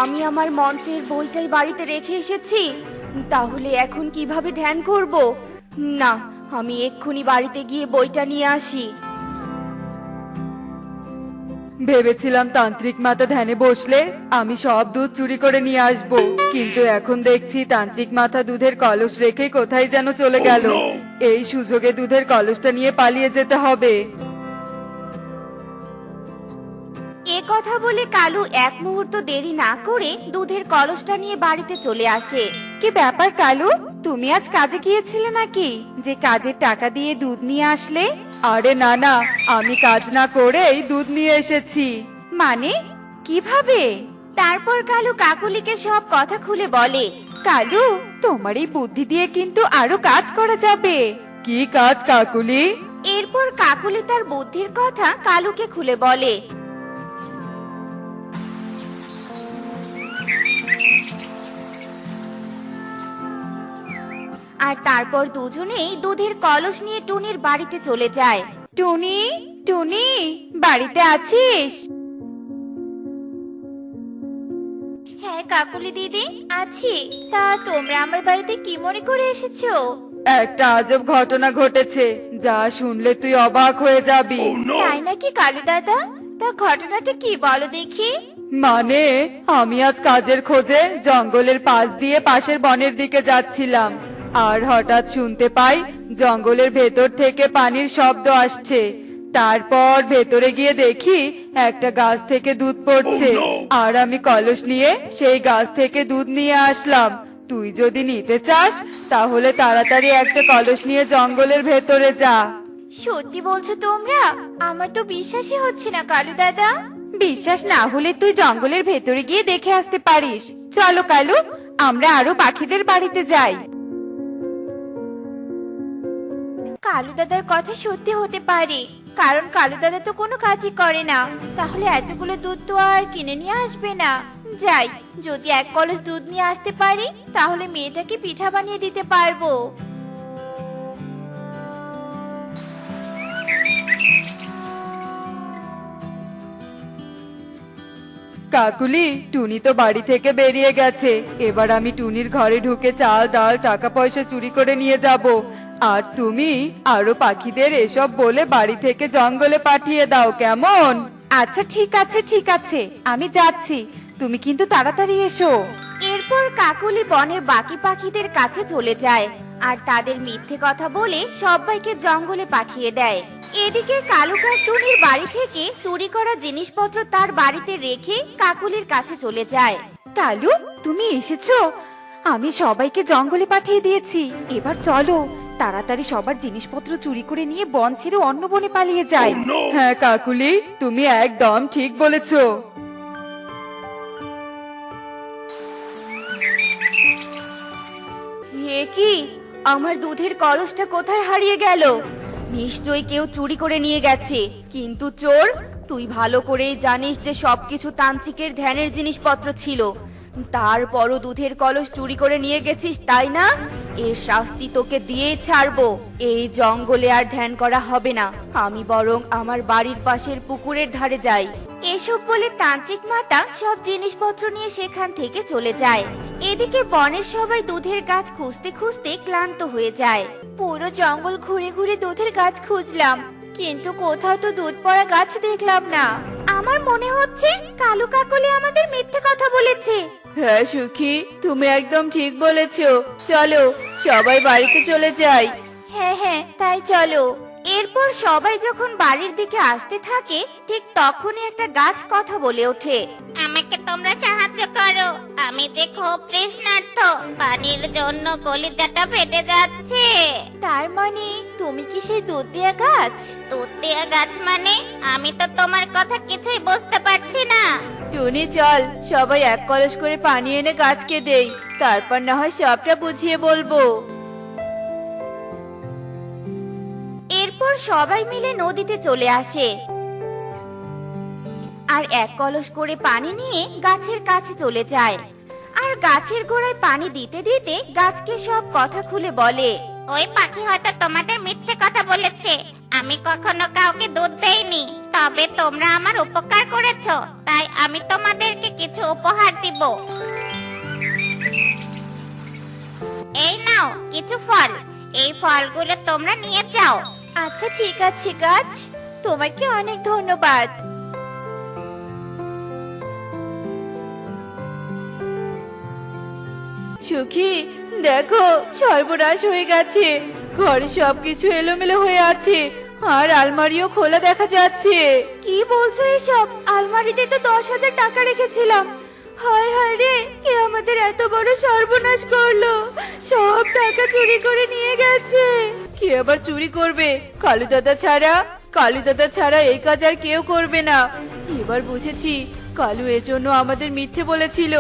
আমি আমার মন্ত্রের বইটাই বাড়িতে রেখে এসেছি, তাহলে এখন কিভাবে ধ্যান করব? না, আমি এক্ষুনি বাড়িতে গিয়ে বইটা নিয়ে আসি। ভেবেছিলাম তান্ত্রিক মাতা ধ্যানে বসলে আমি সব দুধ চুরি করে নিয়ে আসব, কিন্তু এখন দেখছি তান্ত্রিক মাথা দুধের কলস রেখে কোথায় যেন চলে গেল। এই সুযোগে দুধের কলসটা নিয়ে পালিয়ে যেতে হবে। এ কথা বলে কালু এক মুহূর্ত দেরি না করে দুধের কলসটা নিয়ে বাড়িতে চলে আসে। কি ব্যাপার কালু, তুমি আজ কাজে গিয়েছিলে নাকি যে কাজের টাকা দিয়ে দুধ নিয়ে আসলে? আরে না না, আমি কাজ না করেই দুধ নিয়ে এসেছি। মানে কিভাবে? তারপর কালু কাকুলিকে সব কথা খুলে বলে। কালু, তোমার এই বুদ্ধি দিয়ে কিন্তু আরো কাজ করা যাবে। কি কাজ কাকুলি? এরপর কাকুলি তার বুদ্ধির কথা কালুকে খুলে বলে। আর তারপর দুজনেই দুধের কলস নিয়ে টুনির বাড়িতে চলে যায়। টুনি, টুনি, বাড়িতে আছিস? হ্যাঁ কাকুলি দিদি, আছি। তা তোমরা আমার বাড়িতে কি মনে করে এসেছো? একটা আজব ঘটনা ঘটেছে, যা শুনলে তুই অবাক হয়ে যাবি। তাই নাকি কালু দাদা? তা ঘটনাটা কি বলো দেখি। মানে আমি আজ কাজের খোঁজে জঙ্গলের পাশ দিয়ে পাশের বনের দিকে যাচ্ছিলাম, আর হঠাৎ শুনতে পাই জঙ্গলের ভেতর থেকে পানির শব্দ আসছে। তারপর ভেতরে গিয়ে দেখি একটা গাছ থেকে দুধ পড়ছে, আর আমি কলস নিয়ে সেই গাছ থেকে দুধ নিয়ে আসলাম। তুই যদি নিতে চাস তাহলে তাড়াতাড়ি একটা কলস নিয়ে জঙ্গলের ভেতরে যা। সত্যি বলছো তোমরা? আমার তো বিশ্বাসই হচ্ছে না কালু দাদা। বিশ্বাস না হলে তুই জঙ্গলের ভেতরে গিয়ে দেখে আসতে পারিস। চলো কালু, আমরা আরো পাখিদের বাড়িতে যাই। কালু দাদার কথা সত্যি হতে পারে, কারণ কালু দাদা তো কোনো কাজই করে না। তাহলে এতগুলো দুধ তো আর কিনে নিয়ে আসবে না। যাই, যদি এক কলস দুধ নিয়ে আসতে পারি তাহলে মেয়েটাকে পিঠা বানিয়ে দিতে পারবো। কাকুলি, টুনি তো বাড়ি থেকে বেরিয়ে গেছে। এবার আমি টুনির ঘরে ঢুকে চাল ডাল টাকা পয়সা চুরি করে নিয়ে যাব, আর তুমি আরো পাখিদের এসব বলে বাড়ি থেকে জঙ্গলে পাঠিয়ে দাও, কেমন? আচ্ছা ঠিক আছে, ঠিক আছে, আমি যাচ্ছি। তুমি কিন্তু তাড়াতাড়ি এসো। এরপর কাকুলি বনের বাকি পাখিদের কাছে চলে যায় আর তাদের মিথ্যে কথা বলে সবাইকে জঙ্গলে পাঠিয়ে দেয়। এদিকে কালু কাক টুনির বাড়ি থেকে চুরি করা জিনিসপত্র তার বাড়িতে রেখে কাকুলির কাছে চলে যায়। কালু, তুমি এসেছো? আমি সবাইকে জঙ্গলে পাঠিয়ে দিয়েছি। এবার চলো তাড়াতাড়ি সবার জিনিসপত্র চুরি করে নিয়ে বন ছেড়ে অন্য বনে পালিয়ে যায়। হ্যাঁ কাকুলি, তুমি একদম ঠিক বলেছো। এ কি, আমার দুধের কলসটা কোথায় হারিয়ে গেল? নিশ্চয়ই কেউ চুরি করে নিয়ে গেছে। কিন্তু চোর, তুই ভালো করেই জানিস যে সবকিছু তান্ত্রিকের ধ্যানের জিনিসপত্র ছিল। তারপরও দুধের কলস চুরি করে নিয়ে গেছিস, তাই না? এর শাস্তি তোকে দিয়েই ছাড়বো। এই জঙ্গলে আর ধ্যান করা হবে না। আমি বরং আমার বাড়ির পাশের পুকুরের ধারে যাই। এসব বলে তান্ত্রিক মাতা সব জিনিসপত্র নিয়ে সেখান থেকে চলে যায়। এদিকে বনের সবাই দুধের গাছ খুঁজতে খুঁজতে ক্লান্ত হয়ে যায়। পুরো জঙ্গল ঘুরে ঘুরে দুধের গাছ খুঁজলাম, কিন্তু কোথাও তো দুধ পড়া গাছ দেখলাম না। আমার মনে হচ্ছে কালু কাকলি আমাদের মিথ্যে কথা বলেছে। হ্যাঁ সুখী, তুমি একদম ঠিক বলেছো। চলো সবাই বাড়িতে চলে যাই। হ্যাঁ হ্যাঁ, তাই চলো। এরপর সবাই যখন বাড়ির দিকে আসতে থাকে ঠিক তখনই একটা গাছ কথা বলে ওঠে। আমাকে তোমরা সাহায্য করো, আমি যে খুব তৃষ্ণার্ত, পানির জন্য কলিজাটা ফেটে যাচ্ছে। তার মানে তুমি কি সেই দুধ দেয়া গাছ? দুধ দেয়া গাছ মানে? আমি তো তোমার কথা কিছুই বুঝতে পারছি না। টুনি চল, সবাই এক কলস করে পানি এনে গাছকে দেই, তারপর না হয় সবটা বুঝিয়ে বলবো। এরপর সবাই মিলে নদীতে চলে আসে আর এক কলস করে পানি নিয়ে গাছের কাছে চলে যায়। আর গাছের গোড়ায় পানি দিতে দিতে গাছকে সব কথা খুলে বলে। ওই পাখি হয়তো তোমাদের মিথ্যে কথা বলেছে। আমি কখনো কাউকে দুধ দেইনি। তবে তোমরা আমার উপকার করেছো, তাই আমি তোমাদেরকে কিছু উপহার দিব। এই নাও কিছু ফল, এই ফলগুলো তোমরা নিয়ে যাও। আচ্ছা ঠিক আছে গাছ, তোমাকে অনেক ধন্যবাদ। সুখী, দেখো সর্বনাশ হয়ে গেছে, ঘরে সবকিছু এলোমেলো হয়ে আছে, আর আলমারিও খোলা দেখা যাচ্ছে। কি বলছো এসব? আলমারিতে তো 10,000 টাকা রেখেছিলাম। হায় হায় রে, কে আমাদের এত বড় সর্বনাশ করলো? সব টাকা চুরি করে নিয়ে গেছে। কে আবার চুরি করবে? কালু দাদা ছাড়া? কালু দাদা ছাড়া এই কাজ আর কেউ করবে না। এবার বুঝেছি কালু এজন্য আমাদের মিথ্যে বলেছিল।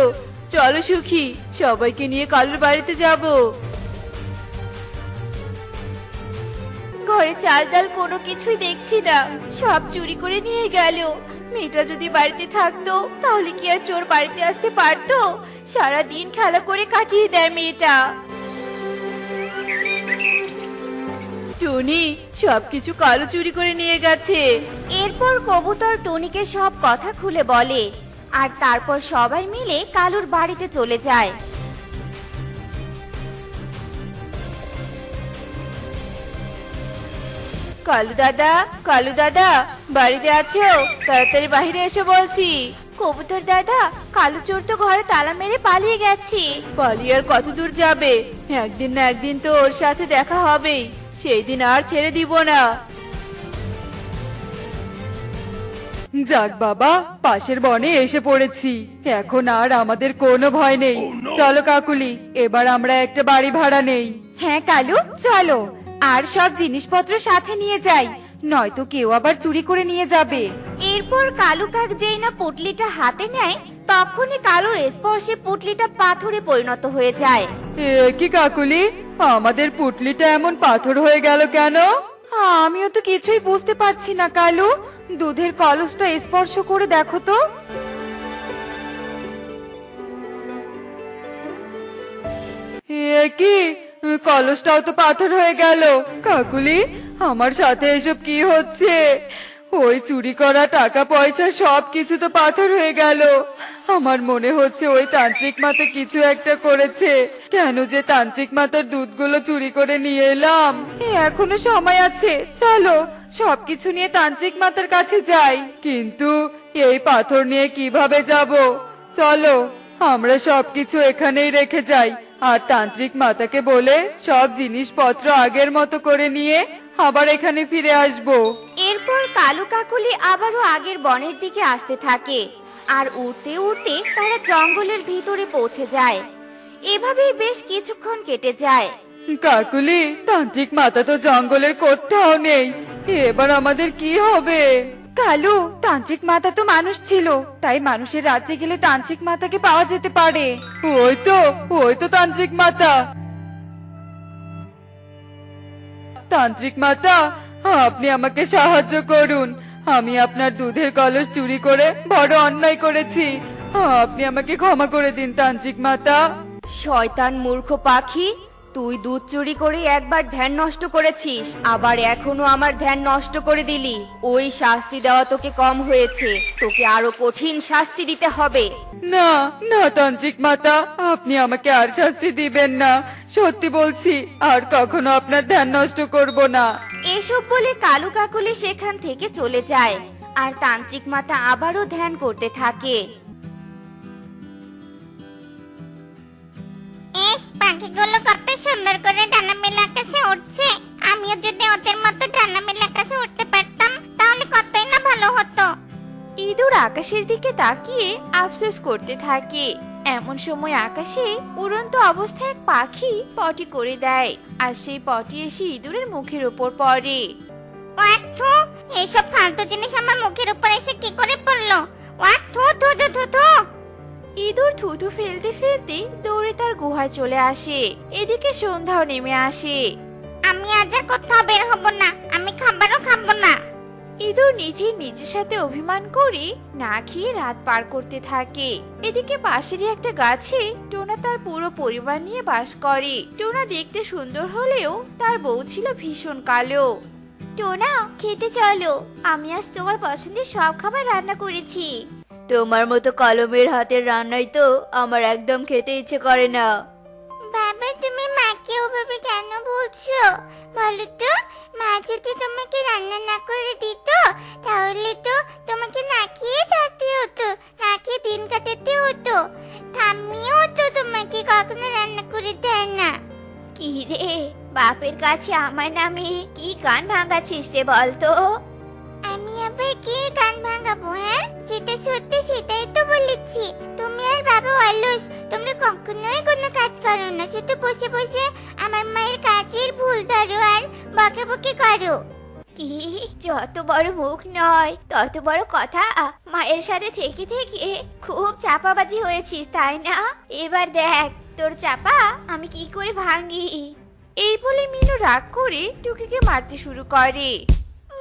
চলো সুখী, সবাইকে নিয়ে কালুর বাড়িতে যাব। ঘরে চাল ডাল কোনো কিছুই দেখছি না, সব চুরি করে নিয়ে গেল। মেয়েটা যদি বাড়িতে থাকতো তাহলে কি আর চোর বাড়িতে আসতে পারতো? সারা দিন খেলা করে কাটিয়ে দেয় মেয়েটা। টুনি, সবকিছু কালো চুরি করে নিয়ে গেছে। এরপর কবুতর টুনিকে সব কথা খুলে বলে, আর তারপর সবাই মিলে কালুর বাড়িতে চলে যায়। কালু দাদা, কালু দাদা, বাড়িতে আছো? তাড়াতাড়ি বাইরে এসে বলছি। কবুতর দাদা, কালু চোর তো ঘরে তালা মেরে পালিয়ে গেছে। পালিয়ে আর কত দূর যাবে? একদিন না একদিন তো ওর সাথে দেখা হবেই, সেই দিন আর ছেড়ে দিব না। যাক বাবা, পাশের বনে এসে পড়েছি, এখন আর আমাদের কোনো ভয় নেই। চলো কাকুলি, এবার আমরা একটা বাড়ি ভাড়া নেই। হ্যাঁ কালু, চলো, আর সব জিনিসপত্র সাথে নিয়ে যাই, নয়তো কেউ আবার চুরি করে নিয়ে যাবে। এরপর কালু কাক যেই না পুটলিটা হাতে নেয়, তখনই কালুর স্পর্শে পুটলিটা পাথরে পরিণত হয়ে যায়। এ কি কাকুলি, আমাদের পুটলিটা এমন পাথর হয়ে গেল কেন? আমিও তো কিছুই বুঝতে পারছি না কালু, দুধের কলসটা স্পর্শ করে দেখো তো। এ কি, কলসটাও তো পাথর হয়ে গেল। কাকুলি, আমার সাথে এসব কি হচ্ছে? ওই চুরি করা টাকা পয়সা সব কিছু তো পাথর হয়ে গেল। আমার মনে হচ্ছে ওই তান্ত্রিক মাতা কিছু একটা করেছে। কেন যে তান্ত্রিক মাতার দুধগুলো চুরি করে নিয়ে এলাম? এখনো সময় আছে, চলো সবকিছু নিয়ে তান্ত্রিক মাতার কাছে যাই। কিন্তু এই পাথর নিয়ে কিভাবে যাব? চলো আমরা সবকিছু এখানেই রেখে যাই, আর তান্ত্রিক মাতাকে বলে সব জিনিসপত্র আগের মতো করে নিয়ে আবার এখানে ফিরে আসবো। এরপর কালু কাকুলি আবারও আগের বনের দিকে আসতে থাকে, আর উড়তে উড়তে তারা জঙ্গলের ভিতরে পৌঁছে যায়। এভাবেই বেশ কিছুক্ষণ কেটে যায়। কাকুলি, তান্ত্রিক মাতা তো জঙ্গলের কোথাও নেই, এবার আমাদের কি হবে? কালু, তান্ত্রিক মাতা তো মানুষ ছিল, তাই মানুষের রাজ্যে গেলে তান্ত্রিক মাতাকে পাওয়া যেতে পারে। ওই তো তান্ত্রিক মাতা। তান্ত্রিক মাতা, আপনি আমাকে সাহায্য করুন, আমি আপনার দুধের কলস চুরি করে বড় অন্যায় করেছি, আপনি আমাকে ক্ষমা করে দিন তান্ত্রিক মাতা। শয়তান মূর্খ পাখি, তুই দুধ চুরি করে একবার ধ্যান নষ্ট করেছিস, আবার এখনো আমার ধ্যান নষ্ট করে দিলি। ওই শাস্তি দেওয়া তোকে কম হয়েছে, তোকে আরো কঠিন শাস্তি দিতে হবে। না না তান্ত্রিক মাতা, আপনি আমাকে আর শাস্তি দিবেন না, সত্যি বলছি আর কখনো আপনার ধ্যান নষ্ট করব না। এসব বলে কালু কাকুলি সেখান থেকে চলে যায়, আর তান্ত্রিক মাতা আবারও ধ্যান করতে থাকে। পাখিগুলো কত সুন্দর করে ডানা মেলে আকাশে উঠছে, আমিও যদি ওদের মতো ডানা মেলে আকাশে উঠতে পারতাম তাহলে কতই না ভালো হতো। ইঁদুর আকাশের দিকে তাকিয়ে আফসোস করতে থাকে। এমন সময় আকাশে উড়ন্ত অবস্থায় এক পাখি পটি করে দেয়, আর সেই পটি এসে ইঁদুরের মুখের উপর পড়ে। ওয়াক থু, এইসব ফালতু জিনিস আমার মুখের উপর এসে কি করে পড়লো? ওয়াক থু থু থু থু থু। ইঁদুর থুথু ফেলতে ফেলতে দৌড়ে তার গুহায় চলে আসে। এদিকে সন্ধ্যাও নেমে আসে। আমি আজ আর কোথাও বের হব না, আমি খাবারও খাবো না। ইঁদুর নিজের সাথে অভিমান করে না খেয়ে রাত পার করতে থাকে। এদিকে পাশেরই একটা গাছে টোনা তার পুরো পরিবার নিয়ে বাস করে। টোনা দেখতে সুন্দর হলেও তার বউ ছিল ভীষণ কালো। টোনা, খেতে চলো। আমি আজ তোমার পছন্দের সব খাবার রান্না করেছি। তোমার মতো কলমের হাতের রান্নাই তো আমার একদম খেতে ইচ্ছে করে না। বাবা, তুমি মাকে ওভাবে কেন বলছো? বলো তো, মা যদি তোমাকে রান্না না করে দিত তাহলে তো তোমাকে না খেয়ে থাকতে হতো, না খেয়ে দিন কাটাতে হতো। ঠাম্মিও তো তোমাকে কখনো রান্না করে দেয় না। কি রে, বাপের কাছে আমার নামে কি কান ভাঙাছিস রে বলতো? আমি আবার কি গান ভাঙাবো? হ্যাঁ, যেটা সত্যি সেটাই তো বলেছি। তুমি আর বাবা অলস, তোমরা কখনোই কোনো কাজ করো না, শুধু বসে বসে আমার মায়ের কাজের ভুল ধরো আর বকাবকি করো। কি, যত বড় মুখ নয় তত বড় কথা। মায়ের সাথে থেকে থেকে খুব চাপাবাজি হয়েছিস তাই না? এবার দেখ তোর চাপা আমি কি করে ভাঙি। এই বলে মিনু রাগ করে টুকিকে মারতে শুরু করে।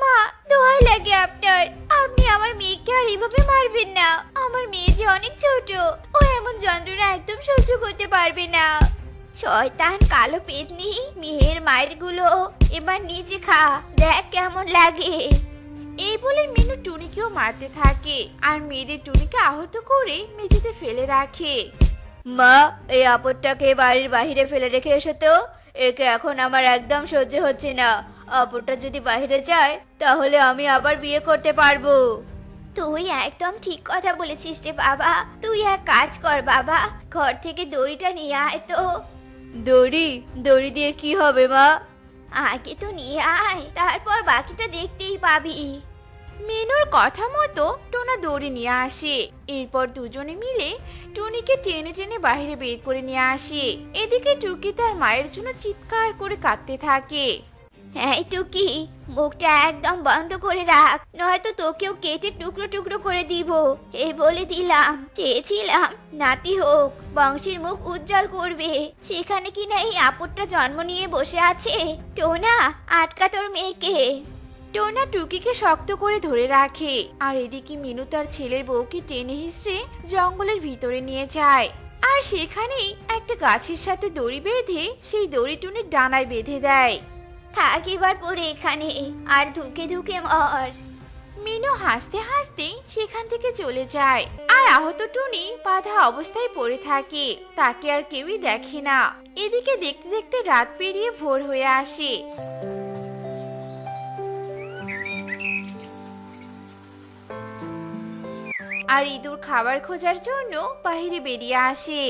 মা, দোহাই লাগে আপনার, আপনি আমার মেয়েকে আর এভাবে মারবেন না। আমার মেয়ে যে অনেক ছোট, ও এমন যন্ত্রণা একদম সহ্য করতে পারবে না। শয়তান কালো পেতনি, মেয়ের মায়ের গুলো এবার নিজে খা, দেখ কেমন লাগে। এই বলে মিনু টুনিকেও মারতে থাকে আর মেরে টুনিকে আহত করে মেঝেতে ফেলে রাখে। মা, এই আপদটাকে বাড়ির বাইরে ফেলে রেখে এসো তো। একে এখন আমার একদম সহ্য হচ্ছে না। আপদটা যদি বাইরে যায় তাহলে আমি আবার বিয়ে করতে পারবো। তুই একদম ঠিক কথা বলেছিস রে বাবা। তুই এক কাজ কর বাবা, ঘর থেকে দড়িটা নিয়ে আয় তো। দড়ি? দড়ি দিয়ে কি হবে মা? আগে তো নিয়ে আয়, তারপর বাকিটা দেখতেই পাবি। মিনুর কথা মতো টোনা দড়ি নিয়ে আসে। এরপর দুজনে মিলে টুনিকে টেনে টেনে বাইরে বের করে নিয়ে আসে। এদিকে টুকি তার মায়ের জন্য চিৎকার করে কাঁদতে থাকে। হ্যাঁ টুকি, মুখটা একদম বন্ধ করে রাখ, নয়তো তোকেও কেটে টুকরো টুকরো করে দিব। এই বলে দিলাম, চেয়েছিলাম নাতি হোক, বংশের মুখ উজ্জ্বল করবে, সেখানে কিনা এই আপদটা জন্ম নিয়ে বসে আছে। টোনা, আটকা তোর মেয়েকে। টোনা টুকিকে শক্ত করে ধরে রাখে আর এদিকে মিনু তার ছেলের বউকে টেনে হিসড়ে জঙ্গলের ভিতরে নিয়ে যায়। আর সেখানেই একটা গাছের সাথে দড়ি বেঁধে সেই দড়ি টুনির ডানায় বেঁধে দেয়। থাক এবার পরে এখানে, আর ধুকে ধুকে মর। মিনু হাসতে হাসতে সেখান থেকে চলে যায় আর আহত টুনি বাঁধা অবস্থায় পড়ে থাকে। তাকে আর কেউই দেখে না। এদিকে দেখতে দেখতে রাত পেরিয়ে ভোর হয়ে আসে। আর ইঁদুর খাবার খোঁজার জন্য বাইরে বেরিয়ে আসে।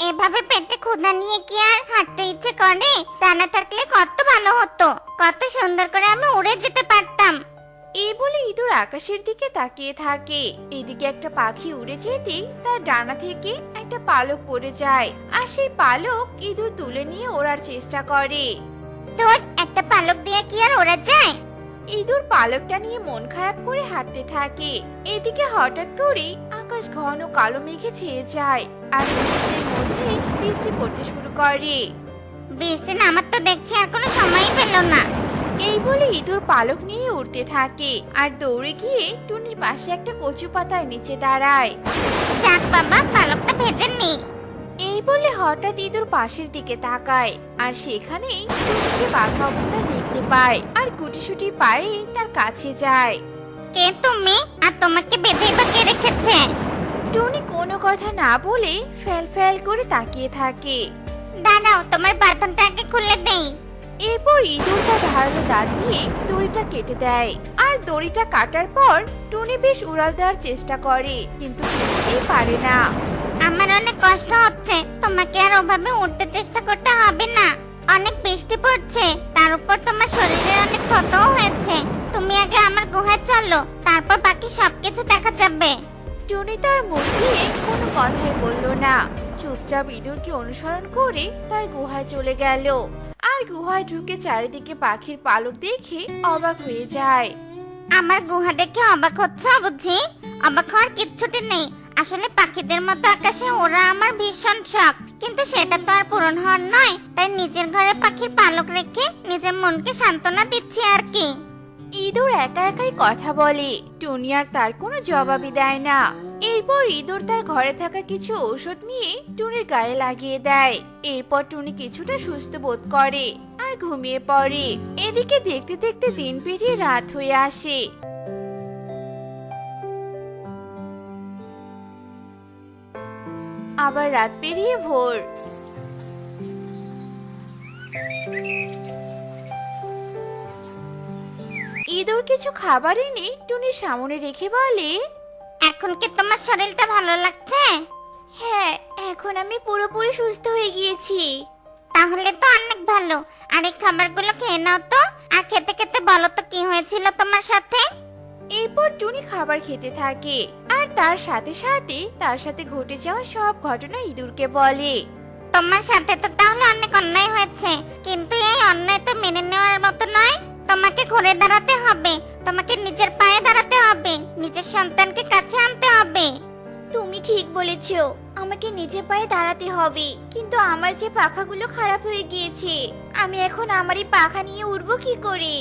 এভাবে পেটে ক্ষুধা নিয়ে কি আর হাঁটতে ইচ্ছে করে? ডানা থাকলে কত ভালো হতো, কত সুন্দর করে আমি উড়ে যেতে পারতাম। এই বলে ইঁদুর আকাশের দিকে তাকিয়ে থাকে। এদিকে একটা পাখি উড়ে যেতেই তার ডানা থেকে একটা পালক পড়ে যায় আর সেই পালক ইঁদুর তুলে নিয়ে ওড়ার চেষ্টা করে। তোর একটা পালক দিয়ে কি আর ওড়া যায়? ইঁদুর পালকটা নিয়ে মন খারাপ করে হাঁটতে থাকে। এদিকে হঠাৎ করে আকাশ ঘন কালো মেঘে ছেয়ে যায় আর মেঘের মধ্যে বৃষ্টি পড়তে শুরু করে। বৃষ্টি নামার তো দেখছি আর কোনো সময়ই পেল না। এই বলে ইঁদুর পালক নিয়ে উড়তে থাকে আর দৌড়ে গিয়ে টুনির পাশে একটা কচু পাতার নিচে দাঁড়ায়। যাক বাবা, পালকটা ভেজে নি। এই বলে হঠাৎ ইঁদুর পাশের দিকে তাকায় আর সেখানেই টুনিকে বাঁধা অবস্থায় দেখতে পায় আর গুটিসুটি পায়ে তার কাছে যায়। কে তুমি, আর তোমাকে বেঁধেই বা কে রেখেছে? টুনি কোনো কথা না বলে ফ্যাল ফ্যাল করে তাকিয়ে থাকে। দাঁড়াও, তোমার বাঁধনটা আগে খুলে দেই। এরপর ইঁদুর তার ধারালো দাঁত দিয়ে দড়িটা কেটে দেয় আর দড়িটা কাটার পর টুনি বেশ উড়াল দেওয়ার চেষ্টা করে, কিন্তু কিছুতেই পারে না। আমার অনেক কষ্ট হচ্ছে, তোমাকে আর ওভাবে উঠতে চেষ্টা করতে হবে না। অনেক বৃষ্টি পড়ছে, তার উপর তোমার শরীরের অনেক ক্ষতও হয়েছে। তুমি আগে আমার গুহায় চলো, তারপর বাকি সবকিছু দেখা যাবে। টুনি তার মুখ দিয়ে কোনো কথাই বলল না, চুপচাপ ইঁদুরকে অনুসরণ করে তার গুহায় চলে গেল। আর গুহায় ঢুকে চারিদিকে পাখির পালক দেখে অবাক হয়ে যায়। আমার গুহা দেখে অবাক হচ্ছ বুঝি? অবাক হওয়ার কিচ্ছুটি নেই। আসলে পাখিদের মতো আকাশে ওরা আমার ভীষণ শখ, কিন্তু সেটা তো আর পূরণ হওয়ার নয়। তাই নিজের ঘরে পাখির পালক রেখে নিজের মনকে সান্ত্বনা দিচ্ছি আর কি। ইঁদুর একা একাই কথা বলে, টুনি আর তার কোনো জবাবই দেয় না। এরপর ইঁদুর তার ঘরে থাকা কিছু ঔষধ নিয়ে টুনির গায়ে লাগিয়ে দেয়। এরপর টুনি কিছুটা সুস্থ বোধ করে আর আর ঘুমিয়ে পড়ে। এদিকে দেখতে দেখতে দিন পেরিয়ে রাত হয়ে আসে। আবার রাত পেরিয়ে ভোর। ইঁদুর কিছু খাবার এনে টুনির সামনে রেখে বলে, এখন কি তোমার শরীরটা ভালো লাগছে? হ্যাঁ, এখন আমি পুরোপুরি সুস্থ হয়ে গিয়েছি। তাহলে তো অনেক ভালো। আর এই খাবারগুলো খেয়ে নাও তো। আর খেতে খেতে বলো তো কি হয়েছিল তোমার সাথে। এরপর টুনি খাবার খেতে থাকে আর তার সাথে সাথে তার সাথে ঘটে যাওয়া সব ঘটনা ইঁদুরকে বলে। তোমার সাথে তো তাহলে অনেক অন্যায় হয়েছে, কিন্তু এই অন্যায় তো মেনে নেওয়ার মতো নয়। তোমাকে ঘুরে দাঁড়াতে হবে, তোমাকে নিজের পায়ে দাঁড়াতে হবে, নিজের সন্তানকে কাছে আনতে হবে। তুমি ঠিক বলেছো, আমাকে নিজের পায়ে দাঁড়াতে হবে। কিন্তু আমার যে পাখাগুলো খারাপ হয়ে গিয়েছে, আমি এখন আমারই পাখা নিয়ে উড়বো কি করে?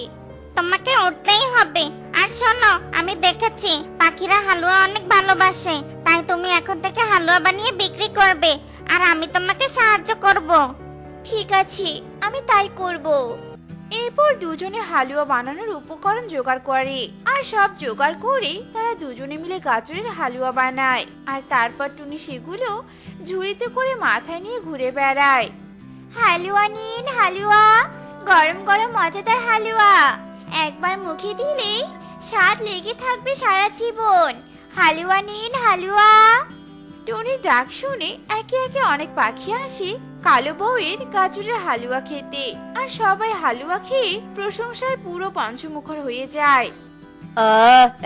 তোমাকে উঠতেই হবে। আর শোনো, আমি দেখেছি পাখিরা হালুয়া অনেক ভালোবাসে, তাই তুমি এখন থেকে হালুয়া বানিয়ে বিক্রি করবে, আর আমি তোমাকে সাহায্য করব। ঠিক আছে, আমি তাই করব। এরপর দুজনে হালুয়া বানানোর উপকরণ জোগাড় করে আর সব জোগাড় করে তারা দুজনে মিলে গাজরের হালুয়া বানায়। আর তারপর টুনি সেগুলো ঝুড়িতে করে মাথায় নিয়ে ঘুরে বেড়ায়। হালুয়া নিন হালুয়া, গরম গরম মজাদার হালুয়া, একবার মুখে দিলে স্বাদ লেগে থাকবে সারা জীবন। হালুয়া নিন হালুয়া। টুনির ডাক শুনে একে একে অনেক পাখি আসে কালো বউয়ের গাজরের হালুয়া খেতে। আর সবাই হালুয়া খেয়ে প্রশংসায় পুরো পঞ্চমুখর হয়ে যায়।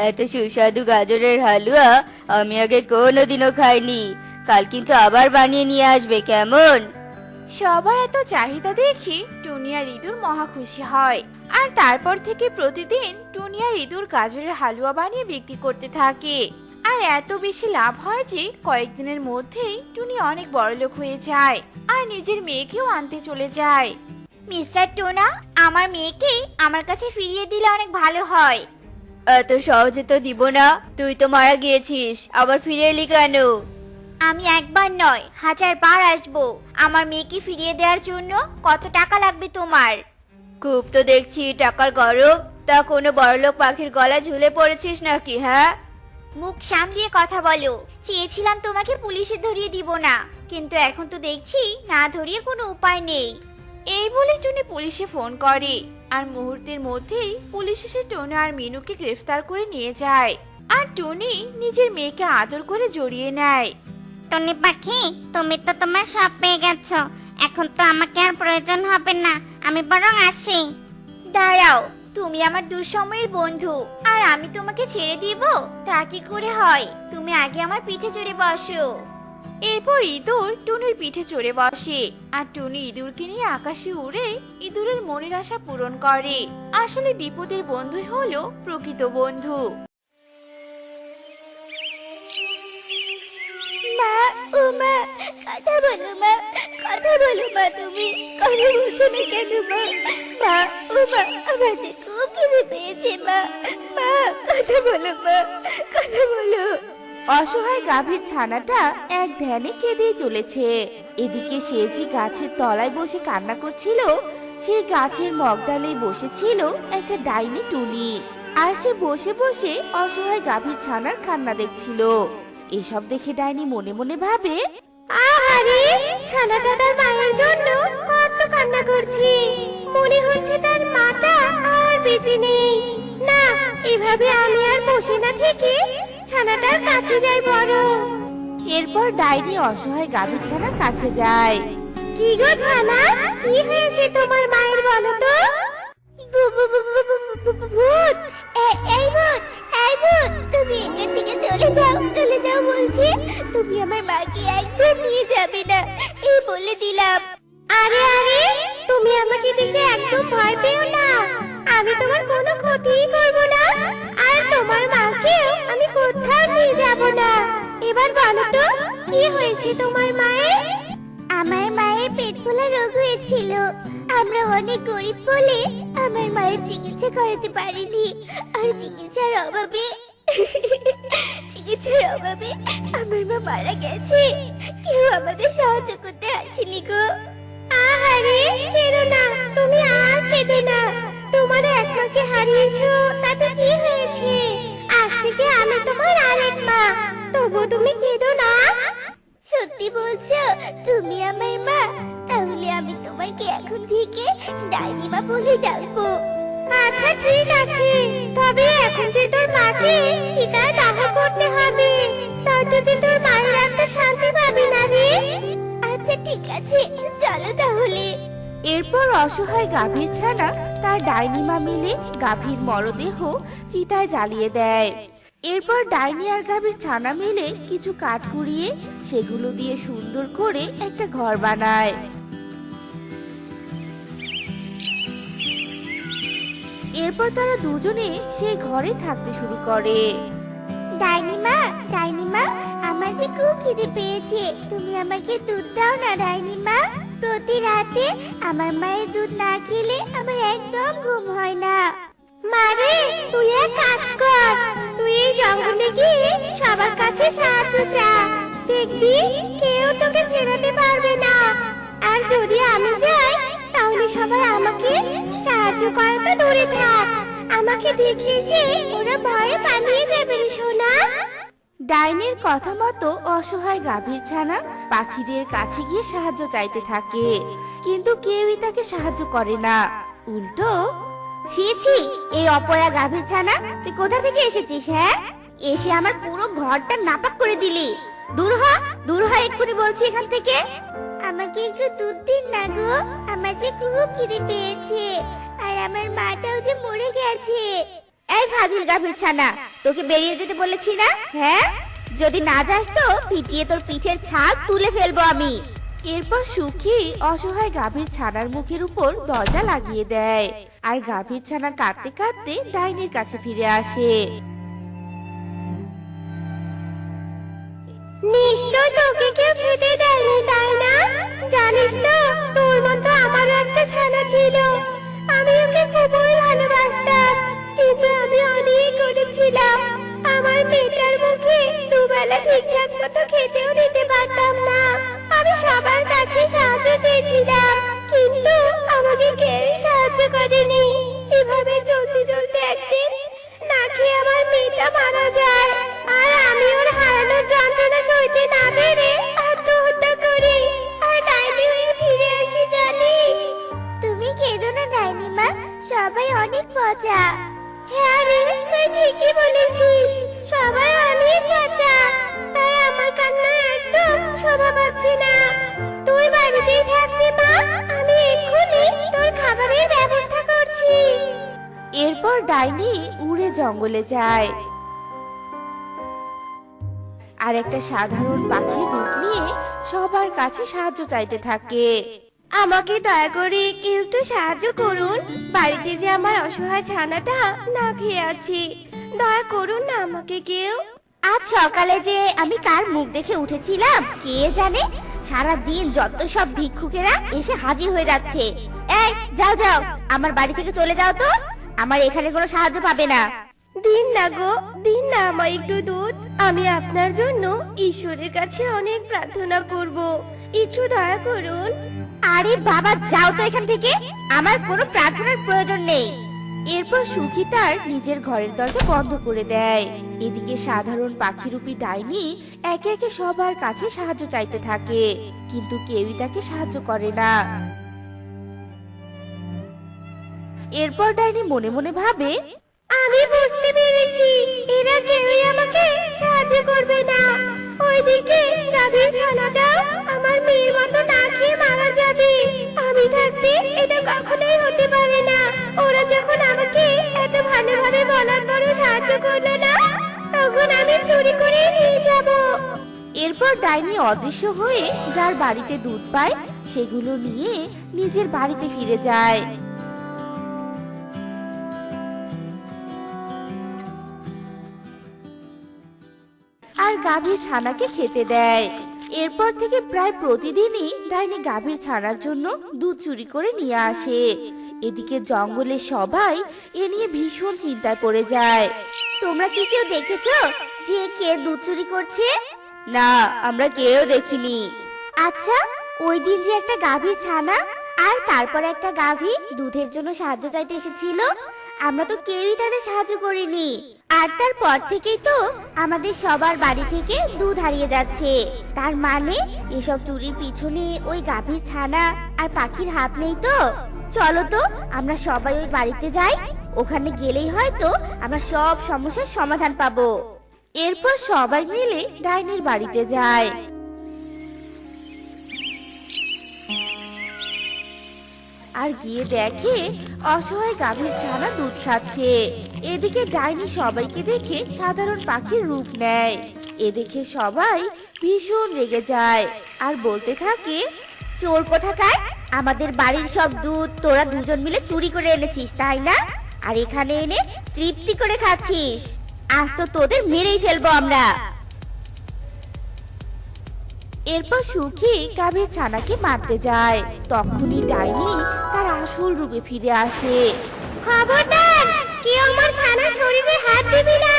এত সুস্বাদু গাজরের হালুয়া আমি আগে কোনোদিনও খাইনি। কাল কিন্তু আবার বানিয়ে নিয়ে আসবে, কেমন? সবার এত চাহিদা দেখে টুনি আর ইঁদুর মহা খুশি হয়। আর তারপর থেকে প্রতিদিন টুনি আর ইঁদুর গাজরের হালুয়া বানিয়ে বিক্রি করতে থাকে। আর এত বেশি লাভ হয় যে কয়েকদিনের মধ্যেই টুনি অনেক বড়লোক হয়ে যায় আর নিজের মেয়েকেও আনতে চলে যায়। মিস্টার টোনা, আমার মেয়েকে আমার কাছে ফিরিয়ে দিলে অনেক ভালো হয়। এত সহজে তো দিব না, তুই তো মারা গিয়েছিস, আবার ফিরে এলি কেন? আমি একবার নয় 1000 বার আসবো। আমার মেয়েকে ফিরিয়ে দেওয়ার জন্য কত টাকা লাগবে তোমার? খুব তো দেখছি টাকার গরম। তা কোনো বড়লোক পাখির গলায় ঝুলে পড়েছিস নাকি? হ্যাঁ, মুখ সামলিয়ে কথা বলো। চেয়েছিলাম তোমাকে পুলিশে ধরিয়ে দিব না, কিন্তু এখন তো দেখছি না ধরিয়ে কোনো উপায় নেই। এই বলে টুনি পুলিশে ফোন করে আর মুহূর্তের মধ্যেই পুলিশ এসে টুনি আর মিনুকে গ্রেফতার করে নিয়ে যায়। আর টুনি নিজের মেয়েকে আদর করে জড়িয়ে নেয়। টুনি পাখি, তুমি তো তোমার সব পেয়ে গেছো, এখন তো আমাকে আর প্রয়োজন হবে না। আমি বরং আসি। দাঁড়াও, তুমি আমার দুঃসময়ের বন্ধু আর আমি তোমাকে ছেড়ে দিব? তা কি করে হয়? তুমি আগে আমার পিঠে চড়ে বসো। এরপর ইঁদুর টুনির পিঠে চড়ে বসে আর টুনি ইঁদুরকে নিয়ে আকাশে উড়ে ইঁদুরের মনের আশা পূরণ করে। আসলে বিপদের বন্ধুই হলো প্রকৃত বন্ধু। মা, ও মা, কথা বলো মা, কথা বলো মা, তুমি কথা বলছো না কেন মা? মা, ও মা, আমার যে খুব খিদে পেয়েছে মা। মা, কথা বলো মা, কথা বলো। অসহায় গাভীর ছানাটা এক ধ্যানে কেঁদে চলেছে। এদিকে সে যে গাছের তলায় বসে কান্না করছিল, সেই গাছের মগডালে বসেছিল একটা ডাইনি টুনি। আর সে বসে বসে অসহায় গাভীর ছানার কান্না দেখছিল। এসব দেখে ডাইনি মনে মনে ভাবে, আহারে, ছানাটা তার মায়ের জন্য কত কান্না করছে। মনে হচ্ছে তার মাটা আর বেঁচে নেই। না, এভাবে আমি আর বসে না থেকে ছানাটার কাছে যাই বরং। এরপর ডাইনি অসহায় গাভীর ছানার কাছে যায়। কি গো ছানা, কি হয়েছে তোমার মায়ের বলো তো? ভূত! এই ভূত, এই ভূত, তুমি এখান থেকে চলে যাও, চলে যাও বলছি। তুমি আমার মাকে একদম নিয়ে যাবে না, এই বলে দিলাম। আরে আরে, তুমি আমাকে দেখে একদম ভয় পেও না। আমি তোমার কোনো ক্ষতিই করব না, আর তোমার মাকেও আমি কোথাও নিয়ে যাব না। এবার বলো তো, কি হয়েছে তোমার মায়ের? আমার মায়ের পেট ফোলা রোগ হয়েছিল। আমরা অনেক গরিব বলে আমার মায়ের চিকিৎসা করাতে পারিনি, আর চিকিৎসার অভাবে আমার মা মারা গেছে। কেউ আমাদের সাহায্য করতে আসেনি গো। আহারে কেঁদো না, তুমি আর কেঁদো না। তোমার এক মাকে হারিয়েছো, তাতে কি হয়েছে? আজ থেকে আমি তোমার আরেক মা, তবু তুমি কেঁদো না। সত্যি বলছো তুমি আমার মা? তাহলে আমি তোমাকে এখন থেকে ডাইনি মা বলে ডাকবো। আচ্ছা ঠিক আছে, তবে এখন যে তোর মাকে চিতায় দাহ করতে হবে, নয়তো যে তোর মায়ের একটা শান্তি পাবে না রে। আচ্ছা ঠিক আছে, চলো তাহলে। এরপর অসহায় গাভীর ছানা তার ডাইনি মা মিলে গাভীর মরদেহ চিতায় জ্বালিয়ে দেয়। এরপর ডাইনি আর গাভীর ছানা মিলে কিছু কাঠ কুড়িয়ে সেগুলো দিয়ে সুন্দর করে একটা ঘর বানায়। এরপর তারা দুজনে সেই ঘরে থাকতে শুরু করে। ডাইনি মা, আমার যে খুব খিদে পেয়েছে, তুমি আমাকে দুধ দাও না ডাইনি মা। প্রতি রাতে আমার মায়ের দুধ না খেলে আমার একদম ঘুম হয় না। মারে, তুই এক কাজ কর, তুই এই জঙ্গলে গিয়ে সবার কাছে সাহায্য চা, দেখবি কেউ তোকে ফেরাতে পারবে না। আর যদি আমি যাই তাহলে সবাই আমাকে সাহায্য করা তো দূরে থাক, আমাকে দেখলে যে ওরা ভয়ে পালিয়ে যাবে রে সোনা। ডাইনির কথা মতো অসহায় গাভীর ছানা পাখিদের কাছে গিয়ে সাহায্য চাইতে থাকে, কিন্তু কেউই তাকে সাহায্য করে না। উল্টো, ছি ছি, এই অপয়া গাভীর ছানা, তুই কোথা থেকে এসেছিস? হ্যাঁ, এসে আমার পুরো ঘরটা নাপাক করে দিলি। দূর হ এক্ষুনি বলছি এখান থেকে। আমাকে একটু দুধ দিন না গো, আমার যে খুব খিদে পেয়েছে, আর আমার মাটাও যে মরে গেছে। এই ফাজিল গাভীর ছানা, তোকে বেরিয়ে যেতে বলেছি না? হ্যাঁ, যদি না যাস তো পিটিয়ে তোর পিঠের ছাল তুলে ফেলবো আমি। এরপর সুখী অসহায় গাভীর ছানার মুখের উপর দরজা লাগিয়ে দেয়, আর গাভীর ছানা কাঁদতে কাঁদতে ডাইনির কাছে ফিরে আসে। নিশ্চয় তোকে কেউ খেতে দেয়নি, তাই না? জানিস তো, তোর মতো আমারও একটা ছানা ছিল, আমি ওকে খুবই ভালোবাসতাম, কিন্তু আমি অনেক করেছিলাম। আমার মেয়েটার মুখে দুবেলা ঠিকঠাক মতো খেতেও দিতে পারতাম না। আমি সবার কাছে সাহায্য চেয়েছিলাম, কিন্তু আমাকে কেউ সাহায্য করেনি। এভাবে চলতে চলতে একদিন না খেয়ে আমার মেয়েটা মারা যায়, আর আমি ওর হারানোর যন্ত্রণা সইতে না পেরে আত্মহত্যা করি, আর ডাইনি হয়ে ফিরে আসি। জানিস, তুমি কেঁদো না ডাইনি মা, সবাই অনেক মজা। হ্যাঁ রে, তুই ঠিকই বলেছিস, সবাই অনেক মজা, তাই আমার কান্না একদম শোভা পাচ্ছে না। তুই বাড়িতেই থাকবি মা, আমি এক্ষুনি তোর খাবারের ব্যবস্থা করছি। এরপর ডাইনি উড়ে জঙ্গলে যায়, আর একটা সাধারণ পাখির রূপ নিয়ে সবার কাছে সাহায্য চাইতে থাকে। আমাকে দয়া করে কেউ একটু সাহায্য করুন, বাড়িতে যে আমার অসহায় ছানাটা না খেয়ে আছে, দয়া করুন না আমাকে কেউ। আজ সকালে যে আমি কার মুখ দেখে উঠেছিলাম কে জানে, সারা দিন যত সব ভিক্ষুকেরা এসে হাজির হয়ে যাচ্ছে। এই যাও যাও, আমার বাড়ি থেকে চলে যাও তো, আমার এখানে কোনো সাহায্য পাবে না। দিন না গো, দিন না আমার একটু দুধ, আমি আপনার জন্য ঈশ্বরের কাছে অনেক প্রার্থনা করব, একটু দয়া করুন। আরে বাবা, যাও তো এখান থেকে, আমার কোনো প্রার্থনার প্রয়োজন নেই। এরপর সুখী তার নিজের ঘরের দরজা বন্ধ করে দেয়। এদিকে সাধারণ পাখিরূপী ডাইনি একে একে সবার কাছে সাহায্য চাইতে থাকে, কিন্তু কেউই তাকে সাহায্য করে না। এরপর ডাইনি মনে মনে ভাবে, আমি বুঝতে পেরেছি, এরা কেউই আমাকে সাহায্য করবে না। ওইদিকে গাভীর ছানাটা আমার মেয়ের মতো না খেয়ে মারা যাবে, আমি থাকতে এটা কখনোই হতে পারে না। ওরা যখন আমাকে এত ভালোভাবে বলার পরও সাহায্য করলো না, তখন আমি চুরি করে নিয়ে যাব। এরপর ডাইনি অদৃশ্য হয়ে যার বাড়িতে দুধ পায় সেগুলো নিয়ে নিজের বাড়িতে ফিরে যায়। আর গাভীর ছানাকে খেতে দেয়। এরপর থেকে প্রায় প্রতিদিনই ডাইনি গাভীর ছানার জন্য দুধ চুরি করে নিয়ে আসে। এদিকে জঙ্গলের সবাই এ নিয়ে ভীষণ চিন্তায় পড়ে যায়। তোমরা কি কেউ দেখেছো যে কে দুধ চুরি করছে? না, আমরা কেউ দেখিনি। আচ্ছা, ওই দিন যে একটা গাভীর ছানা আর তারপর একটা গাভী দুধের জন্য সাহায্য চাইতে এসেছিল, আমরা তো কেউই তাদের সাহায্য করিনি। আর তারপর থেকেই তো আমাদের সবার বাড়ি থেকে দুধ হারিয়ে যাচ্ছে। তার মানে এসব চুরির পিছনে ওই গাভীর ছানা আর পাখির হাত নেই তো? চলো তো আমরা সবাই ওই বাড়িতে যাই, ওখানে গেলেই হয়তো আমরা সব সমস্যার সমাধান পাবো। এরপর সবাই মিলে ডাইনির বাড়িতে যায়। আর গিয়ে দেখে অসহায় গাভীর ছানা দুধ খাচ্ছে। এদিকে ডাইনি সবাইকে দেখে সাধারণ পাখির রূপ নেয়। এ দেখে সবাই ভীষণ রেগে যায় আর বলতে থাকে, চোর কোথাকার, আমাদের বাড়ির সব দুধ তোরা দুজন মিলে চুরি করে এনেছিস তাই না? আর এখানে এনে তৃপ্তি করে খাচ্ছিস। আজ তো তোদের মেরেই ফেলবো আমরা। এরপর সুখী গাভীর ছানাকে মারতে যায়। তখনই ডাইনি তার আসল রূপে ফিরে আসে। খবরদার, কেউ আমার ছানার শরীরে হাত দিবি না।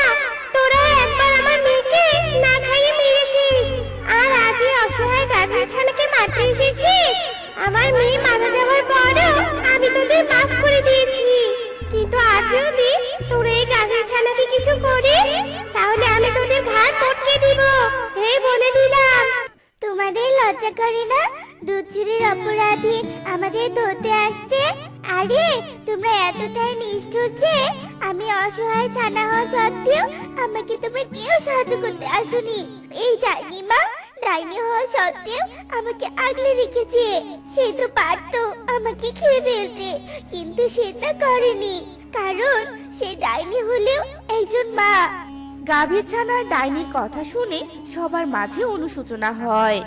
তোরা একবার আমার মেয়েকে না খাইয়ে মেরেছিস, আর আজ এই অসহায় গাভীর ছানাকে মারতে এসেছিস। আমার মেয়ে মারা যাওয়ার পরও আমি তোদের মাফ করে দিয়েছি, কিন্তু আজ যদি তোরা এই গাভীর ছানাকে কিছু করিস তাহলে আমি তোদের ঘাড় মটকে দিব, এই বলে দিলাম। তোমাদের লজ্জা করে না দুধ চুরির অপরাধী আমাদের ধরতে আসতে? আরে তোমরা এতটাই নিষ্ঠুর যে আমি অসহায় ছানা হওয়া সত্ত্বেও আমাকে তোমরা কেউ সাহায্য করতে আসোনি। এই ডাইনি মা ডাইনি হওয়া সত্ত্বেও আমাকে আগলে রেখেছে। সে তো পারতো আমাকে খেয়ে ফেলতে, কিন্তু সে তা করেনি, কারণ সে ডাইনি হলেও একজন মা। গাভীর ছানার ডাইনির কথা শুনে সবার মাঝে অনুশোচনা হয়।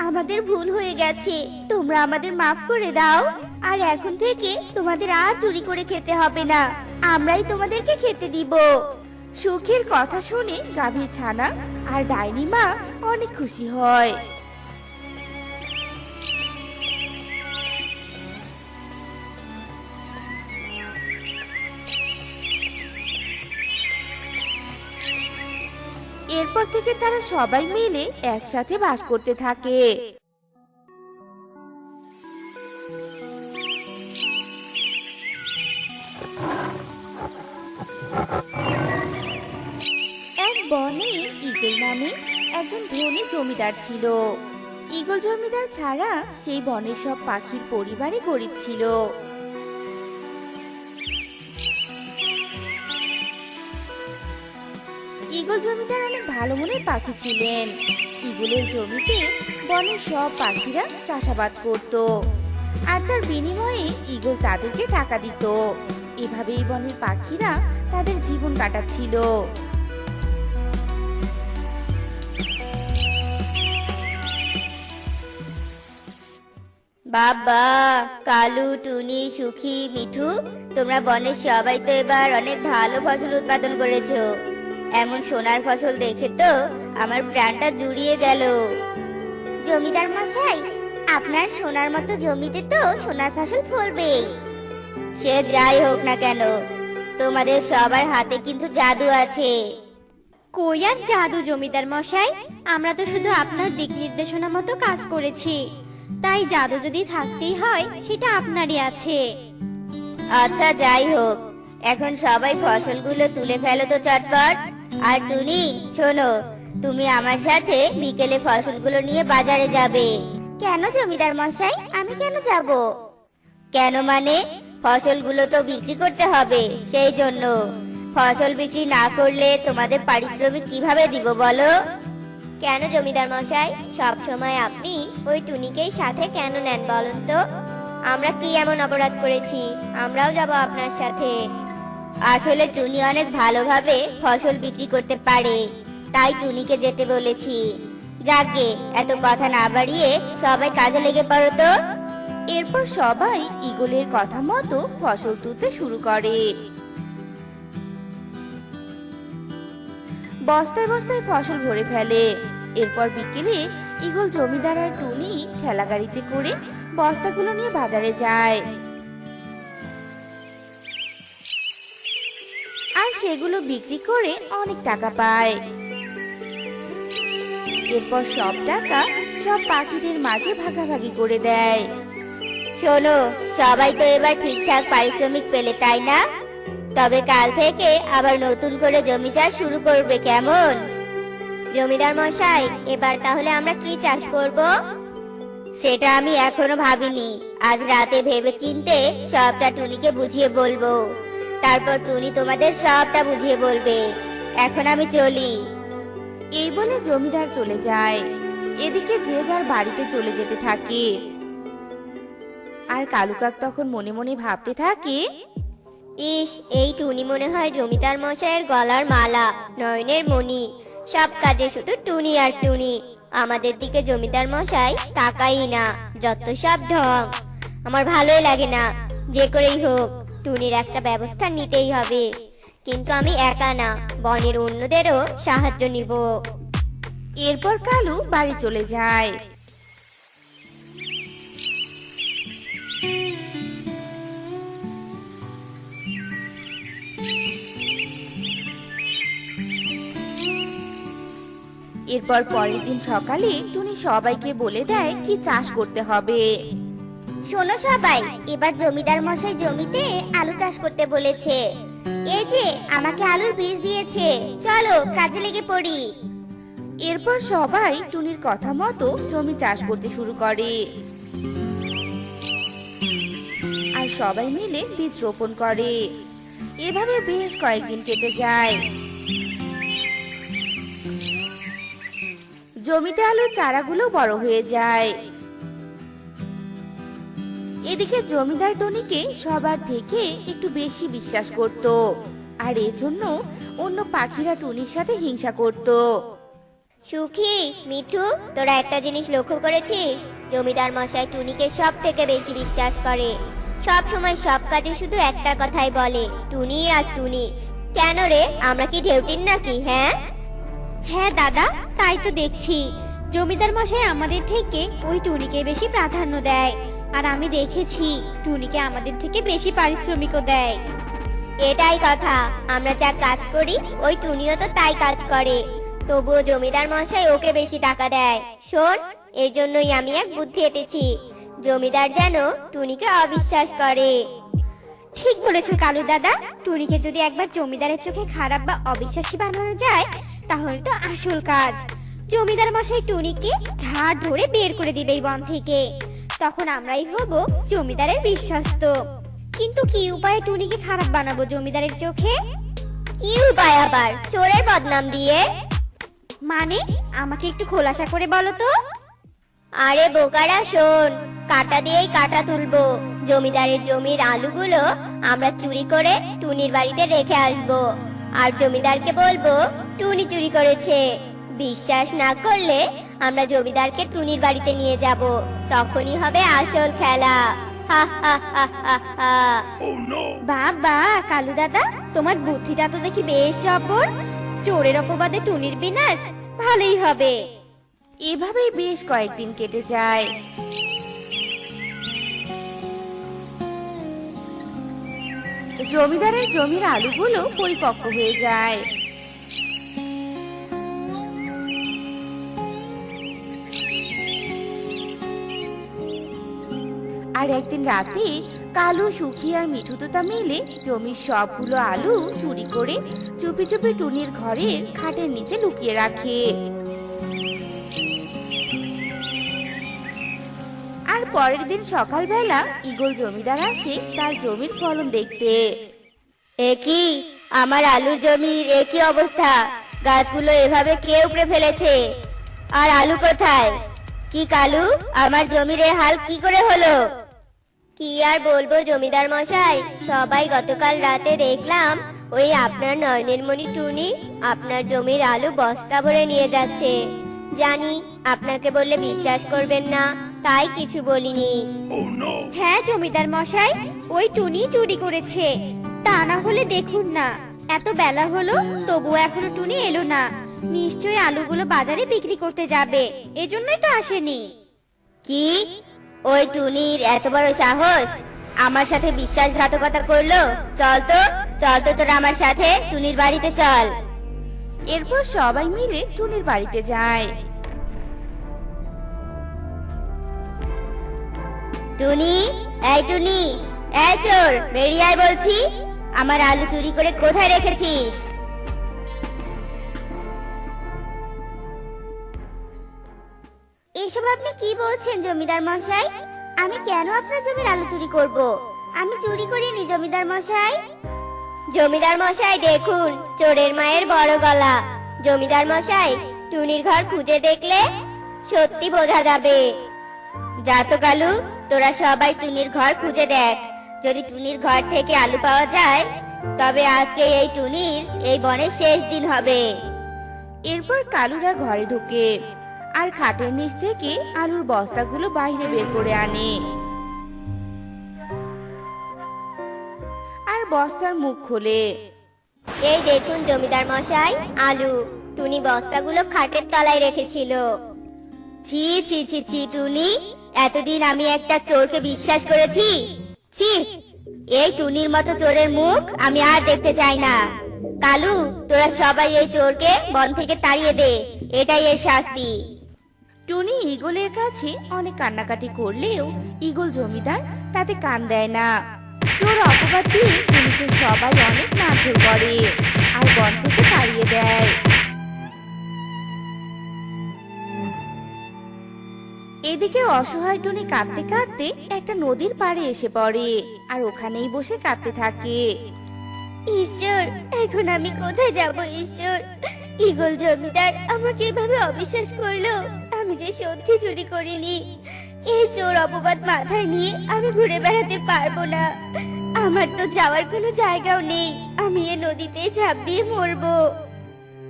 আমাদের ভুল হয়ে গেছে, তোমরা আমাদের মাফ করে দাও। আর এখন থেকে তোমাদের আর চুরি করে খেতে হবে না, আমরাই তোমাদেরকে খেতে দিব। সুখের কথা শুনে গাভীর ছানা আর ডাইনি মা অনেক খুশি হয়। এরপর থেকে তারা সবাই মিলে একসাথে বাস করতে থাকে। এক বনে ঈগল নামে একজন ধনী জমিদার ছিল। ঈগল জমিদার ছাড়া সেই বনের সব পাখির পরিবারে গরিব ছিল। ঈগল জমিদার অনেক ভালো মনের পাখি ছিলেন। ঈগলের জমিতে বনের সব পাখিরা চাষাবাদ করত, আর তার বিনিময়ে ঈগল তাদেরকে টাকা দিত। এভাবেই বনের পাখিরা তাদের জীবন কাটাচ্ছিল। বাবা, কালু, টুনি, সুখী, মিঠু, তোমরা বনের সবাই তো এবার অনেক ভালো ফসল উৎপাদন করেছো। এমন সোনার ফসল দেখে তো আমার প্রাণটা জুড়িয়ে গেল। জমিদার মশাই, আপনার সোনার মতো জমিতে তো সোনার ফসল ফলবেই। সে যাই হোক না কেন, তোমাদের সবার হাতে কিন্তু জাদু আছে। কই আর জাদু জমিদার মশাই, আমরা তো শুধু আপনার দিক নির্দেশনা মতো কাজ করেছি, তাই জাদু যদি থাকতেই হয় সেটা আপনারই আছে। আচ্ছা যাই হোক, এখন সবাই ফসলগুলো তুলে ফেলো তো চটপট। আর টুনি শোনো, তুমি আমার সাথে বিকেলে ফসলগুলো নিয়ে বাজারে যাবে। কেন জমিদার মশাই, আমি কেন যাব? কেন মানে, ফসলগুলো তো বিক্রি করতে হবে, সেই জন্য। ফসল বিক্রি না করলে তোমাদের পারিশ্রমিক কিভাবে দিব বলো? কেন জমিদার মশাই, সব সময় আপনি ওই টুনিকেই সাথে কেন নেন বলুন তো? আমরা কি এমন অপরাধ করেছি? আমরাও যাব আপনার সাথে। আসলে টুনি অনেক ভালোভাবে ফসল বিক্রি করতে পারে, তাই টুনিকে যেতে বলেছি। যাকে এত কথা না বাড়িয়ে সবাই কাজে লেগে পড়ো তো। এরপর সবাই ঈগলের কথা মতো ফসল তুলতে শুরু করে। বস্তায় বস্তায় ফসল ভরে ফেলে। এরপর বিকেলে ঈগল জমিদার আর টুনি ঠেলা গাড়িতে করে বস্তাগুলো নিয়ে বাজারে যায়, আর সেগুলো বিক্রি করে অনেক টাকা পায়। এরপর সব টাকা সব পাখিদের মাঝে ভাগাভাগি করে দেয়। শোনো, সবাই তো এবার ঠিকঠাক পারিশ্রমিক পেলে, তাই না? তবে কাল থেকে আবার নতুন করে জমি চাষ শুরু করবে, কেমন? জমিদার মশাই, এবার তাহলে আমরা কি চাষ করব? সেটা আমি এখনো ভাবিনি। আজ রাতে ভেবে চিন্তে সবটা টুনিকে বুঝিয়ে বলবো। তারপর টুনি তোমাদের সবটা বুঝিয়ে বলবে। এখন আমি চলি। এই বলে জমিদার চলে যায়। এদিকে যে যার বাড়িতে চলে যেতে থাকে। আর কালু কাক তখন মনে মনে ভাবতে থাকে, ইস, এই টুনি মনে হয় জমিদার মশাইয়ের গলার মালা, নয়নের মণি। সব কাজে শুধু টুনি আর টুনি। আমাদের দিকে জমিদার মশাই তাকাই না, যত সব ঢং। আমার ভালোই লাগে না। যে করেই হোক টুনির একটা ব্যবস্থা নিতেই হবে। কিন্তু আমি একা না, বনের অন্যদেরও সাহায্য নিব। এরপর কালু বাড়ি চলে যায়। এরপর পরের দিন সকালে টুনি সবাইকে বলে দেয় কি চাষ করতে হবে। শোনো সবাই, এবার জমিদার মশাই জমিতে আলু চাষ করতে বলেছে। এই যে আমাকে আলুর বীজ দিয়েছে, চলো কাজে লেগে পড়ি। এরপর সবাই টুনির কথা মতো জমি চাষ করতে শুরু করে। আর সবাই মিলে বীজ রোপণ করে। এভাবে বেশ কয়েকদিন কেটে যায়। জমিতে আলুর চারাগুলো বড় হয়ে যায়। এদিকে জমিদার টনিকে সবার থেকে একটু বেশি বিশ্বাস করত। আর এজন্য অন্য পাখিরা টুনির সাথে হিংসা করত। সুখী, মিঠু, তোরা একটা জিনিস লক্ষ্য করেছিস? জমিদার মশাই টুনিকে সব থেকে বেশি বিশ্বাস করে। সব সময় সব কাজে শুধু একটা কথাই বলে, টুনি আর টুনি। কেন রে, আমরা কি ঢেউটিন নাকি? হ্যাঁ হ্যাঁ দাদা, তাই তো দেখছি। জমিদার মশাই আমাদের থেকে ওই টুনিকে বেশি প্রাধান্য দেয়। আর আমি দেখেছি টুনিকে আমাদের থেকে বেশি পারিশ্রমিকও দেয়। এটাই কথা। আমরা যা কাজ করি ওই টুনিও তো তাই কাজ করে। তবুও জমিদার মশাই ওকে বেশি টাকা দেয়। শোন, এই জন্যই আমি এক বুদ্ধি এঁটেছি। জমিদার যেন টুনিকে অবিশ্বাস করে। ঠিক বলেছো কালু দাদা। টুনিকে যদি একবার জমিদারের চোখে খারাপ বা অবিশ্বাসী বানানো যায়, তাহলে তো আসল কাজ। জমিদার মশাই টুনিকে ঘাড় ধরে বের করে দিবে এই বন থেকে। তখন আমরাই হব জমিদারের বিশ্বস্ত। কিন্তু কি উপায়ে টুনিকে খারাপ বানাবো জমিদারের চোখে? কি উপায় আবার? চোরের বদনাম দিয়ে? মানে আমাকে একটু খোলাসা করে বলো তো। আরে বোকারা, শোন, কাঁটা দিয়েই কাঁটা তুলবো। জমিদারের জমির আলুগুলো আমরা চুরি করে টুনির বাড়িতে রেখে আসবো। আর জমিদারকে বলবো টুনি চুরি করেছে। বিশ্বাস না করলে আমরা জমিদারকে টুনির বাড়িতে নিয়ে যাব। তখনই হবে আসল খেলা। হা হা হা হা হা। বাবা কালু দাদা, তোমার বুদ্ধিটা তো দেখি বেশ জব্বর। চোরের অপবাদে টুনির বিনাশ, ভালোই হবে। এভাবেই বেশ কয়েকদিন কেটে যায়। জমিদারের জমির আলুগুলো পরিপক্ক হয়ে যায়। আর একদিন রাতে কালু, সুখী আর মিঠু তোতা মিলে জমির সবগুলো আলু চুরি করে চুপি চুপি টুনির ঘরের খাটের নিচে লুকিয়ে রাখে। আর পরের দিন সকালবেলা ঈগল জমিদার আসে তার জমির ফলন দেখতে। এ কি, আমার আলুর জমির এ কি অবস্থা? গাছগুলো এভাবে কে উপড়ে ফেলেছে? আর আলু কোথায়? কি কালু, আমার জমির এ হাল কি করে হলো? কি আর বলবো জমিদার মশাই, সবাই গতকাল রাতে দেখলাম ওই আপনার নয়নের মণি টুনি আপনার জমির আলু বস্তা ভরে নিয়ে যাচ্ছে। জানি আপনাকে বললে বিশ্বাস করবেন না, তাই কিছু বলিনি। হ্যাঁ জমিদার মশাই, ওই টুনি চুরি করেছে। তা না হলে দেখুন না, এত বেলা হলো তবুও এখনো টুনি এলো না। নিশ্চয়ই আলুগুলো বাজারে বিক্রি করতে যাবে, এজন্যই তো আসেনি। কি, ওই টুনির এত বড় সাহস? আমার সাথে বিশ্বাসঘাতকতা করলো? চল তো, চল তো তোরা আমার সাথে টুনির বাড়িতে চল। এরপর সবাই মিলে টুনির বাড়িতে যায়। টুনি, এই টুনি, এই চোর, বেরিয়ে আয় বলছি। আমার আলু চুরি করে কোথায় রেখেছিস? এসব আপনি কি বলছেন জমিদার মশাই? আমি কেন আপনার জমির আলু চুরি করব? আমি চুরি করিনি জমিদার মশাই। জমিদার মশাই দেখুন, চোরের মায়ের বড় গলা। জমিদার মশাই, টুনির ঘর খুঁজে দেখলে সত্যি বোঝা যাবে। যা তো কালু, তোরা সবাই টুনির ঘর খুঁজে দেখ। যদি টুনির ঘর থেকে আলু পাওয়া যায়, তবে আজকে এই টুনির এই বনের শেষ দিন হবে। এরপর কালুরা ঘরে ঢোকে আর খাটের নিচ থেকে আলুর বস্তাগুলো বাইরে বের করে আনে আর বস্তার মুখ খোলে। এই দেখুন জমিদার মশাই, আলু। টুনি বস্তাগুলো খাটের তলায় রেখেছিল। ছি ছি ছি ছি টুনি, এতদিন আমি একটা চোরকে বিশ্বাস করেছি। ছি, এই টুনির মতো চোরের মুখ আমি আর দেখতে চাই না। কালু, তোরা সবাই এই চোরকে বন থেকে তাড়িয়ে দে, এটাই এর শাস্তি। টুনি ঈগলের কাছে অনেক কান্নাকাটি করলেও ঈগল জমিদার তাতে কান দেয় না। চোর অপবাদ দিয়ে টুনিকে সবাই অনেক মারধর করে আর বন থেকে তাড়িয়ে দেয়। এদিকে অসহায় টুনি কাঁদতে কাঁদতে একটা নদীর পাড়ে এসে পড়ে আর ওখানেই বসে কাঁদতে থাকে। ঈশ্বর, এখন আমি কোথায় যাব? ঈশ্বর, ঈগল জমিদার আমাকে এভাবে অবিশ্বাস করলো। আমি যে সত্যি চুরি করিনি। এই চোর অপবাদ মাথায় নিয়ে আমি ঘুরে বেড়াতে পারবো না। আমার তো যাওয়ার কোনো জায়গাও নেই। আমি এ নদীতে ঝাঁপ দিয়ে মরবো।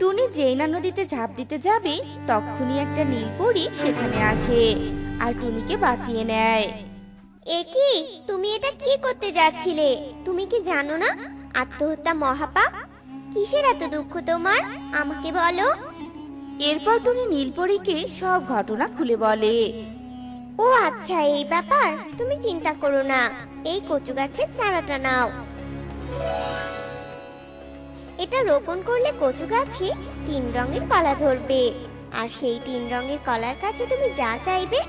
টুনি যেই না নদীতে ঝাঁপ দিতে যাবে তক্ষুনি একটা নীলপরী সেখানে আসে আর টুনিকে বাঁচিয়ে নেয়। এ কি, তুমি এটা কি করতে যাচ্ছিলে? তুমি কি জানো না আত্মহত্যা মহাপাপ? কিসের এত দুঃখ তোমার, আমাকে বলো। এরপর টুনি নীলপরীকে সব ঘটনা খুলে বলে। ও আচ্ছা, এই ব্যাপার। তুমি চিন্তা করো না, এই কচু গাছের চারাটা নাও। এটা রোপণ করলে কচু গাছে 3 রঙের কলা ধরবে, আর সেই 3 রঙের কলার কাছে তুমি যা চাইবে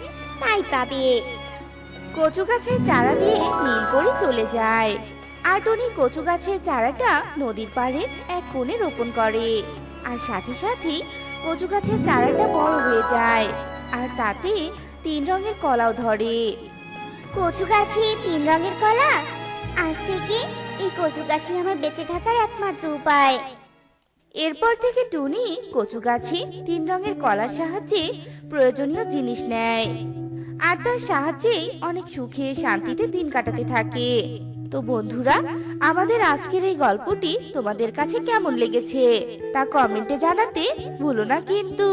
তাই পাবে। কচু গাছের চারা দিয়ে নীলপরী চলে যায় আর টুনি কচু গাছের চারাটা নদীর পাড়ের এক কোণে রোপণ করে আর সাথে সাথে কচু গাছের চারাটা বড় হয়ে যায় আর তাতে 3 রঙের কলাও ধরে। কচু গাছে 3 রঙের কলা? আজ থেকে এই কচু গাছে আমার বেঁচে থাকার একমাত্র উপায়। এরপর থেকে টুনি কচু গাছে 3 রঙের কলার সাহায্যে প্রয়োজনীয় জিনিস নেয় আর তার সাহায্যেই অনেক সুখে শান্তিতে দিন কাটাতে থাকে। তো বন্ধুরা, আমাদের আজকের এই গল্পটি তোমাদের কাছে কেমন লেগেছে তা কমেন্টে জানাতে ভুলো না কিন্তু।